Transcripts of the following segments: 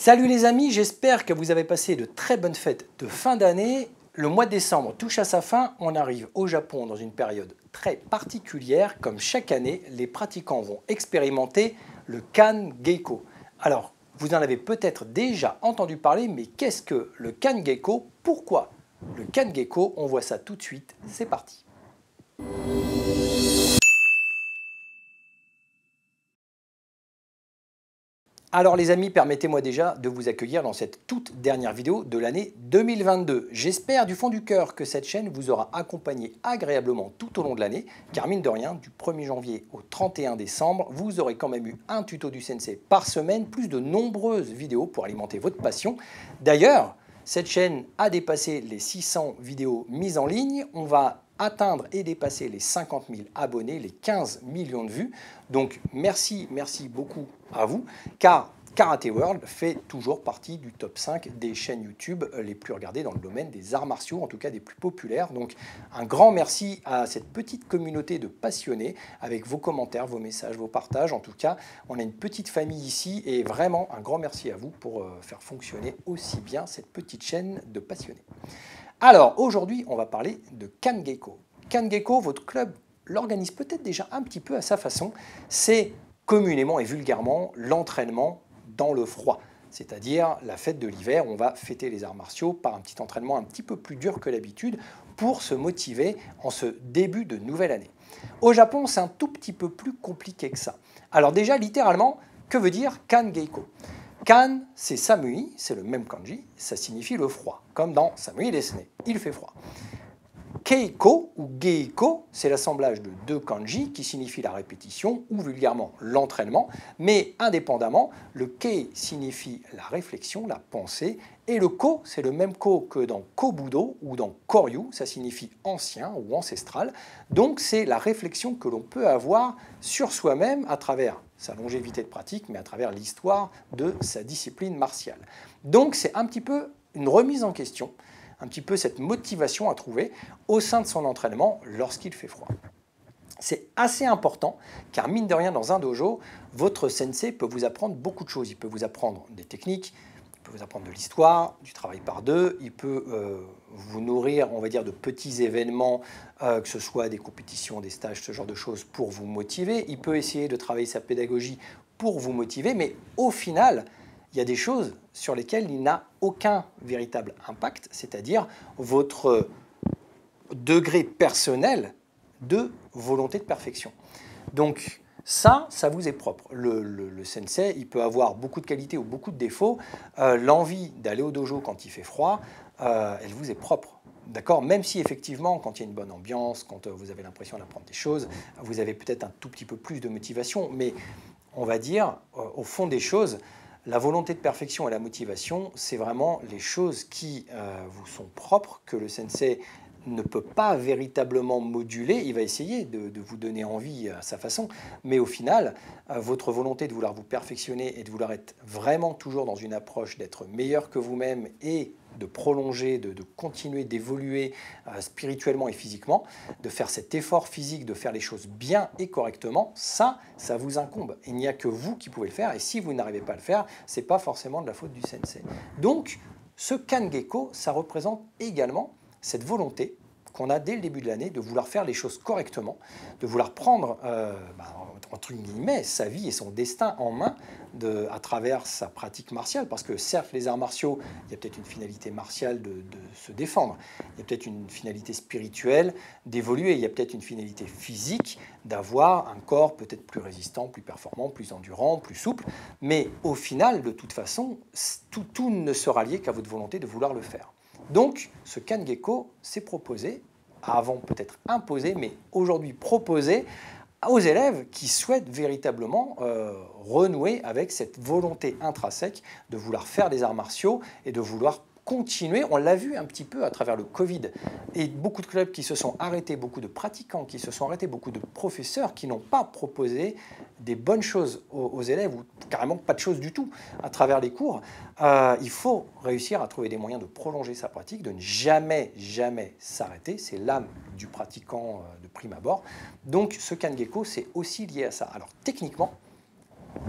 Salut les amis, j'espère que vous avez passé de très bonnes fêtes de fin d'année. Le mois de décembre touche à sa fin, on arrive au Japon dans une période très particulière. Comme chaque année, les pratiquants vont expérimenter le Kan-Geiko. Alors, vous en avez peut-être déjà entendu parler, mais qu'est-ce que le Kan-Geiko? Pourquoi le Kan-Geiko? On voit ça tout de suite, c'est parti. Alors les amis, permettez-moi déjà de vous accueillir dans cette toute dernière vidéo de l'année 2022. J'espère du fond du cœur que cette chaîne vous aura accompagné agréablement tout au long de l'année, car mine de rien, du 1er janvier au 31 décembre, vous aurez quand même eu un tuto du sensei par semaine, plus de nombreuses vidéos pour alimenter votre passion. D'ailleurs, cette chaîne a dépassé les 600 vidéos mises en ligne. On va atteindre et dépasser les 50 000 abonnés, les 15 millions de vues. Donc merci beaucoup à vous, car Karate World fait toujours partie du top 5 des chaînes YouTube les plus regardées dans le domaine des arts martiaux, en tout cas des plus populaires. Donc un grand merci à cette petite communauté de passionnés, avec vos commentaires, vos messages, vos partages. En tout cas, on a une petite famille ici, et vraiment un grand merci à vous pour faire fonctionner aussi bien cette petite chaîne de passionnés. Alors aujourd'hui, on va parler de Kan-Geiko. Kan-Geiko, votre club l'organise peut-être déjà un petit peu à sa façon. C'est communément et vulgairement l'entraînement dans le froid, c'est-à-dire la fête de l'hiver. On va fêter les arts martiaux par un petit entraînement un petit peu plus dur que d'habitude pour se motiver en ce début de nouvelle année. Au Japon, c'est un tout petit peu plus compliqué que ça. Alors déjà, littéralement, que veut dire Kan-Geiko? Kan, c'est Samui, c'est le même kanji, ça signifie le froid, comme dans Samui Desne, il fait froid. Keiko ou Geiko, c'est l'assemblage de deux kanji qui signifient la répétition ou vulgairement l'entraînement, mais indépendamment, le Kei signifie la réflexion, la pensée, et le Ko, c'est le même Ko que dans Kobudo ou dans Koryu, ça signifie ancien ou ancestral, donc c'est la réflexion que l'on peut avoir sur soi-même à travers sa longévité de pratique, mais à travers l'histoire de sa discipline martiale. Donc c'est un petit peu une remise en question, un petit peu cette motivation à trouver au sein de son entraînement lorsqu'il fait froid. C'est assez important, car mine de rien, dans un dojo, votre sensei peut vous apprendre beaucoup de choses. Il peut vous apprendre des techniques, il peut vous apprendre de l'histoire, du travail par deux, il peut vous nourrir, on va dire, de petits événements, que ce soit des compétitions, des stages, ce genre de choses, pour vous motiver. Il peut essayer de travailler sa pédagogie pour vous motiver, mais au final, il y a des choses sur lesquelles il n'a aucun véritable impact, c'est-à-dire votre degré personnel de volonté de perfection. Donc ça vous est propre. Le sensei, il peut avoir beaucoup de qualités ou beaucoup de défauts. L'envie d'aller au dojo quand il fait froid, elle vous est propre. D'accord? Même si effectivement, quand il y a une bonne ambiance, quand vous avez l'impression d'apprendre des choses, vous avez peut-être un tout petit peu plus de motivation. Mais on va dire, au fond des choses, la volonté de perfection et la motivation, c'est vraiment les choses qui vous sont propres, que le sensei ne peut pas véritablement moduler. Il va essayer de vous donner envie à sa façon, mais au final, votre volonté de vouloir vous perfectionner et de vouloir être vraiment toujours dans une approche d'être meilleur que vous-même et de prolonger, de continuer d'évoluer spirituellement et physiquement, de faire cet effort physique, de faire les choses bien et correctement, ça vous incombe. Il n'y a que vous qui pouvez le faire, et si vous n'arrivez pas à le faire, ce n'est pas forcément de la faute du sensei. Donc, ce Kan-Geiko, ça représente également cette volonté qu'on a dès le début de l'année de vouloir faire les choses correctement, de vouloir prendre, entre guillemets, sa vie et son destin en main à travers sa pratique martiale, parce que certes, les arts martiaux, il y a peut-être une finalité martiale de se défendre, il y a peut-être une finalité spirituelle d'évoluer, il y a peut-être une finalité physique d'avoir un corps peut-être plus résistant, plus performant, plus endurant, plus souple, mais au final, de toute façon, tout ne sera lié qu'à votre volonté de vouloir le faire. Donc, ce Kan-Geiko s'est proposé, avant peut-être imposé, mais aujourd'hui proposé aux élèves qui souhaitent véritablement renouer avec cette volonté intrinsèque de vouloir faire des arts martiaux et de vouloir continuer. On l'a vu un petit peu à travers le Covid, et beaucoup de clubs qui se sont arrêtés, beaucoup de pratiquants qui se sont arrêtés, beaucoup de professeurs qui n'ont pas proposé des bonnes choses aux élèves, ou carrément pas de choses du tout à travers les cours. Il faut réussir à trouver des moyens de prolonger sa pratique, de ne jamais s'arrêter. C'est l'âme du pratiquant de prime abord. Donc ce Kan-Geiko, c'est aussi lié à ça. Alors techniquement,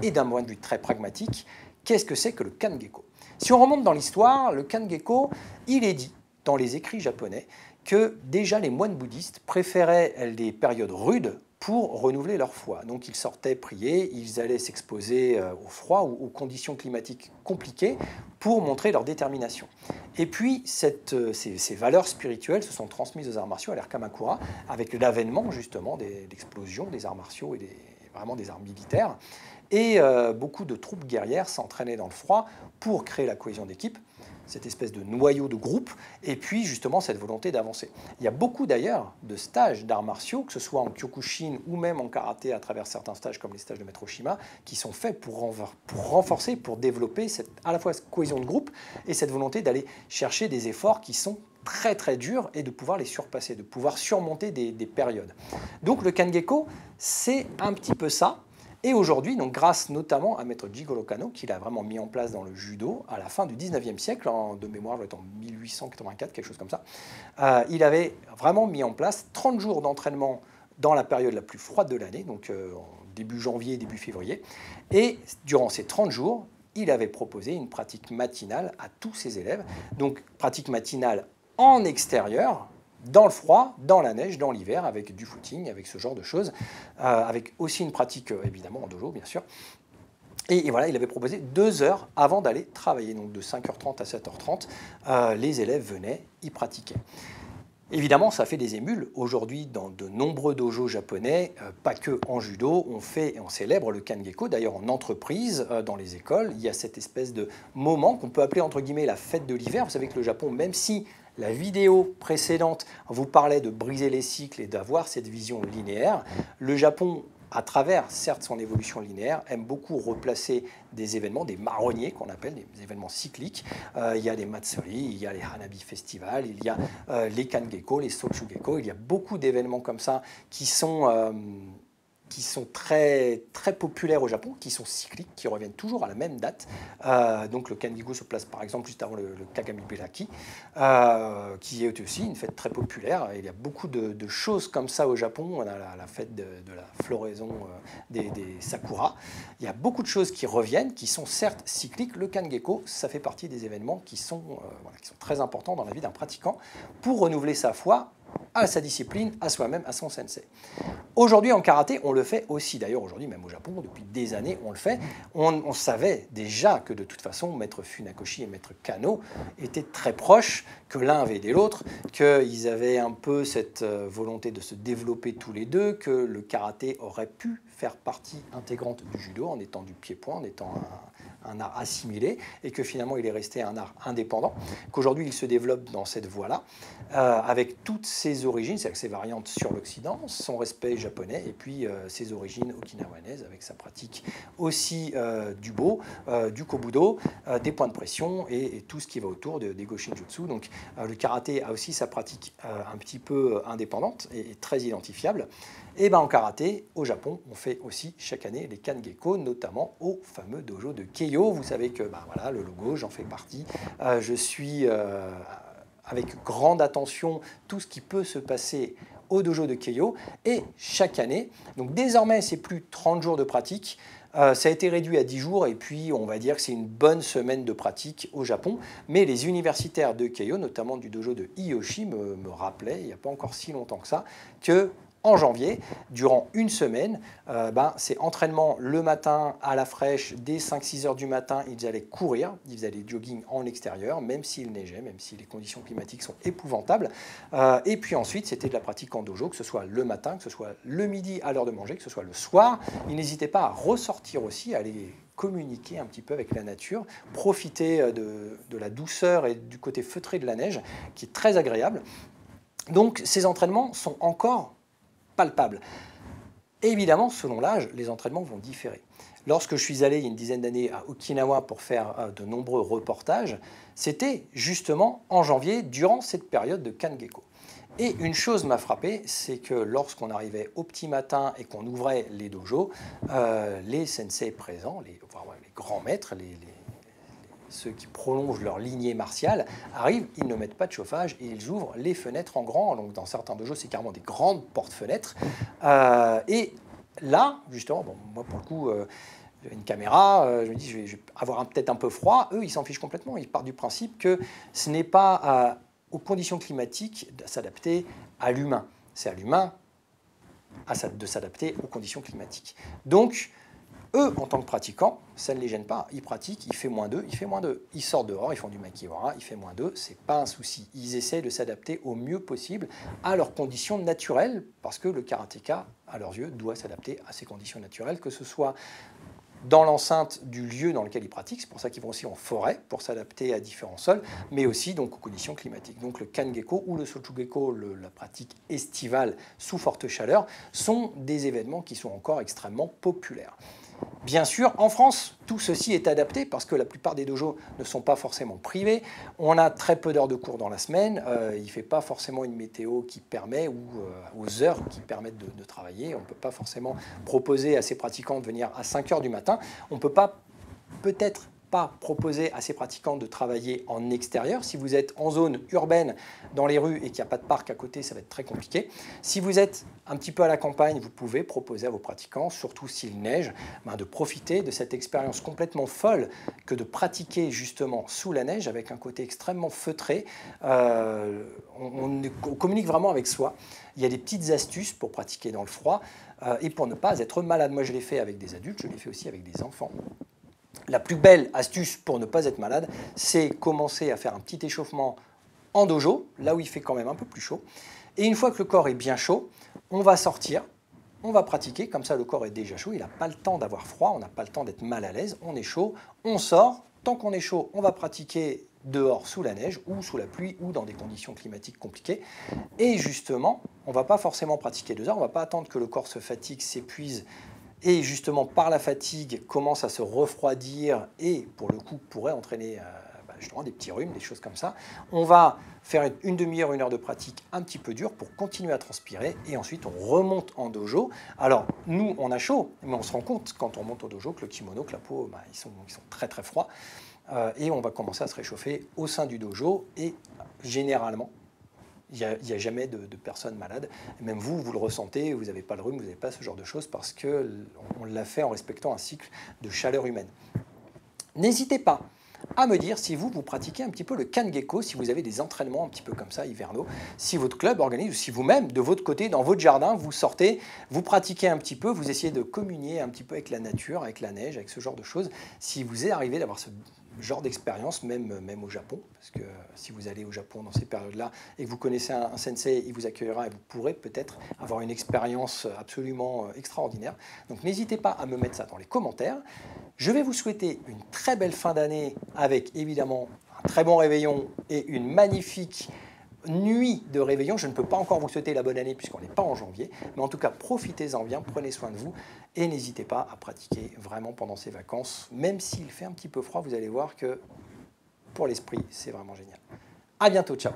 et d'un point de vue très pragmatique, Qu'est-ce que c'est que le Kangekko? Si on remonte dans l'histoire, le Kangekko, il est dit dans les écrits japonais que déjà les moines bouddhistes préféraient les périodes rudes pour renouveler leur foi. Donc ils sortaient prier, ils allaient s'exposer au froid ou aux conditions climatiques compliquées pour montrer leur détermination. Et puis ces valeurs spirituelles se sont transmises aux arts martiaux à l'ère Kamakura avec l'avènement justement de l'explosion des arts martiaux et vraiment des arts militaires. Et beaucoup de troupes guerrières s'entraînaient dans le froid pour créer la cohésion d'équipe, cette espèce de noyau de groupe, et puis justement cette volonté d'avancer. Il y a beaucoup d'ailleurs de stages d'arts martiaux, que ce soit en Kyokushin ou même en karaté à travers certains stages comme les stages de Maître Oshima, qui sont faits pour renforcer, pour développer à la fois cette cohésion de groupe et cette volonté d'aller chercher des efforts qui sont très très durs et de pouvoir les surpasser, de pouvoir surmonter des périodes. Donc le Kangekko, c'est un petit peu ça. Et aujourd'hui, donc grâce notamment à Maître Jigoro Kano, qui l'a vraiment mis en place dans le judo à la fin du 19e siècle, de mémoire, je dois être en 1884, quelque chose comme ça, il avait vraiment mis en place 30 jours d'entraînement dans la période la plus froide de l'année, donc début janvier, début février. Et durant ces 30 jours, il avait proposé une pratique matinale à tous ses élèves. Donc pratique matinale en extérieur, dans le froid, dans la neige, dans l'hiver, avec du footing, avec ce genre de choses, avec aussi une pratique, évidemment, en dojo, bien sûr. Et voilà, il avait proposé 2 heures avant d'aller travailler, donc de 5h30 à 7h30, les élèves venaient, y pratiquaient. Évidemment, ça fait des émules. Aujourd'hui, dans de nombreux dojos japonais, pas que en judo, on célèbre le Kangekko. D'ailleurs, en entreprise, dans les écoles, il y a cette espèce de moment qu'on peut appeler, entre guillemets, la fête de l'hiver. Vous savez que le Japon, même si la vidéo précédente vous parlait de briser les cycles et d'avoir cette vision linéaire, le Japon, à travers, certes, son évolution linéaire, aime beaucoup replacer des événements, des marronniers qu'on appelle, des événements cycliques. Il y a les Matsuri, il y a les Hanabi Festival, il y a les Kangekko, les Sochugekko. Il y a beaucoup d'événements comme ça qui sont très, très populaires au Japon, qui sont cycliques, qui reviennent toujours à la même date. Donc le Kangekko se place par exemple juste avant le Kagami Beraki, qui est aussi une fête très populaire. Il y a beaucoup de choses comme ça au Japon. On a la fête de la floraison des sakura. Il y a beaucoup de choses qui reviennent, qui sont certes cycliques. Le Kangekko, ça fait partie des événements qui sont très importants dans la vie d'un pratiquant pour renouveler sa foi à sa discipline, à soi-même, à son sensei. Aujourd'hui en karaté, on le fait aussi. D'ailleurs, aujourd'hui, même au Japon, depuis des années, on le fait. On savait déjà que de toute façon, Maître Funakoshi et Maître Kano étaient très proches, que l'un avait aidé l'autre, qu'ils avaient un peu cette volonté de se développer tous les deux, que le karaté aurait pu faire partie intégrante du judo en étant du pied-point, en étant un art assimilé, et que finalement il est resté un art indépendant, qu'aujourd'hui il se développe dans cette voie-là, avec toutes ses origines, c'est-à-dire ses variantes sur l'Occident, son respect japonais, et puis ses origines okinawanaises, avec sa pratique aussi du bo, du kobudo, des points de pression, et tout ce qui va autour des Go Shinjutsu. Donc le karaté a aussi sa pratique un petit peu indépendante et très identifiable. Et ben en karaté, au Japon, on fait aussi chaque année les Kangekko, notamment au fameux dojo de Keio. Vous savez que voilà, le logo, j'en fais partie. Je suis avec grande attention tout ce qui peut se passer au dojo de Keio. Et chaque année, donc désormais, c'est plus 30 jours de pratique. Ça a été réduit à 10 jours et puis on va dire que c'est une bonne semaine de pratique au Japon. Mais les universitaires de Keio, notamment du dojo de Hiyoshi, me rappelaient, il n'y a pas encore si longtemps que ça, que en janvier, durant une semaine, c'est entraînement le matin à la fraîche, dès 5-6 heures du matin, ils allaient courir, ils faisaient des jogging en extérieur, même s'il neigeait, même si les conditions climatiques sont épouvantables. Et puis ensuite, c'était de la pratique en dojo, que ce soit le matin, que ce soit le midi à l'heure de manger, que ce soit le soir. Ils n'hésitaient pas à ressortir aussi, à aller communiquer un petit peu avec la nature, profiter de la douceur et du côté feutré de la neige, qui est très agréable. Donc ces entraînements sont encore palpable. Et évidemment, selon l'âge, les entraînements vont différer. Lorsque je suis allé il y a une dizaine d'années à Okinawa pour faire de nombreux reportages, c'était justement en janvier, durant cette période de Kangekko. Et une chose m'a frappé, c'est que lorsqu'on arrivait au petit matin et qu'on ouvrait les dojos, les sensei présents, les grands maîtres, ceux qui prolongent leur lignée martiale, arrivent, ils ne mettent pas de chauffage et ils ouvrent les fenêtres en grand. Donc dans certains dojos, c'est carrément des grandes portes-fenêtres. Et là, justement, moi pour le coup, J'ai une caméra, je me dis je vais avoir peut-être un peu froid. Eux, ils s'en fichent complètement. Ils partent du principe que ce n'est pas aux conditions climatiques de s'adapter à l'humain. C'est à l'humain de s'adapter aux conditions climatiques. Donc, eux, en tant que pratiquants, ça ne les gêne pas. Ils pratiquent, il fait -2, il fait -2. Ils sortent dehors, ils font du makiwara, il fait -2, c'est pas un souci. Ils essaient de s'adapter au mieux possible à leurs conditions naturelles, parce que le karatéka, à leurs yeux, doit s'adapter à ces conditions naturelles, que ce soit dans l'enceinte du lieu dans lequel ils pratiquent, c'est pour ça qu'ils vont aussi en forêt pour s'adapter à différents sols, mais aussi donc aux conditions climatiques. Donc le Kangeko ou le Sochugeko, la pratique estivale sous forte chaleur, sont des événements qui sont encore extrêmement populaires. Bien sûr, en France, tout ceci est adapté parce que la plupart des dojos ne sont pas forcément privés. On a très peu d'heures de cours dans la semaine. Il ne fait pas forcément une météo qui permet ou aux heures qui permettent de travailler. On ne peut pas forcément proposer à ses pratiquants de venir à 5 heures du matin. On ne peut pas peut-être pas proposer à ces pratiquants de travailler en extérieur. Si vous êtes en zone urbaine, dans les rues, et qu'il n'y a pas de parc à côté, ça va être très compliqué. Si vous êtes un petit peu à la campagne, vous pouvez proposer à vos pratiquants, surtout s'il neige, de profiter de cette expérience complètement folle que de pratiquer justement sous la neige, avec un côté extrêmement feutré. On communique vraiment avec soi. Il y a des petites astuces pour pratiquer dans le froid et pour ne pas être malade. Moi, je l'ai fait avec des adultes, je l'ai fait aussi avec des enfants. La plus belle astuce pour ne pas être malade, c'est commencer à faire un petit échauffement en dojo, là où il fait quand même un peu plus chaud. Et une fois que le corps est bien chaud, on va sortir, on va pratiquer, comme ça le corps est déjà chaud, il n'a pas le temps d'avoir froid, on n'a pas le temps d'être mal à l'aise, on est chaud, on sort, tant qu'on est chaud, on va pratiquer dehors sous la neige ou sous la pluie ou dans des conditions climatiques compliquées. Et justement, on ne va pas forcément pratiquer 2 heures, on ne va pas attendre que le corps se fatigue, s'épuise, et justement par la fatigue commence à se refroidir et pour le coup pourrait entraîner justement des petits rhumes, des choses comme ça. On va faire une demi-heure, 1 heure de pratique un petit peu dure pour continuer à transpirer et ensuite on remonte en dojo. Alors nous on a chaud, mais on se rend compte quand on monte au dojo que le kimono, que la peau, ils sont très très froids et on va commencer à se réchauffer au sein du dojo et généralement il n'y a jamais de personnes malades. Et même vous le ressentez, vous n'avez pas le rhume, vous n'avez pas ce genre de choses parce qu'on l'a fait en respectant un cycle de chaleur humaine. N'hésitez pas à me dire si vous pratiquez un petit peu le Kangeko, si vous avez des entraînements un petit peu comme ça, hivernaux, si votre club organise ou si vous-même, de votre côté, dans votre jardin, vous sortez, vous pratiquez un petit peu, vous essayez de communier un petit peu avec la nature, avec la neige, avec ce genre de choses. Si vous est arrivé d'avoir ce genre d'expérience, même au Japon, parce que si vous allez au Japon dans ces périodes-là et que vous connaissez un sensei, il vous accueillera et vous pourrez peut-être avoir une expérience absolument extraordinaire. Donc n'hésitez pas à me mettre ça dans les commentaires. Je vais vous souhaiter une très belle fin d'année avec évidemment un très bon réveillon et une magnifique nuit de réveillon. Je ne peux pas encore vous souhaiter la bonne année puisqu'on n'est pas en janvier, mais en tout cas profitez-en bien, prenez soin de vous et n'hésitez pas à pratiquer vraiment pendant ces vacances. Même s'il fait un petit peu froid, vous allez voir que pour l'esprit, c'est vraiment génial. À bientôt, ciao.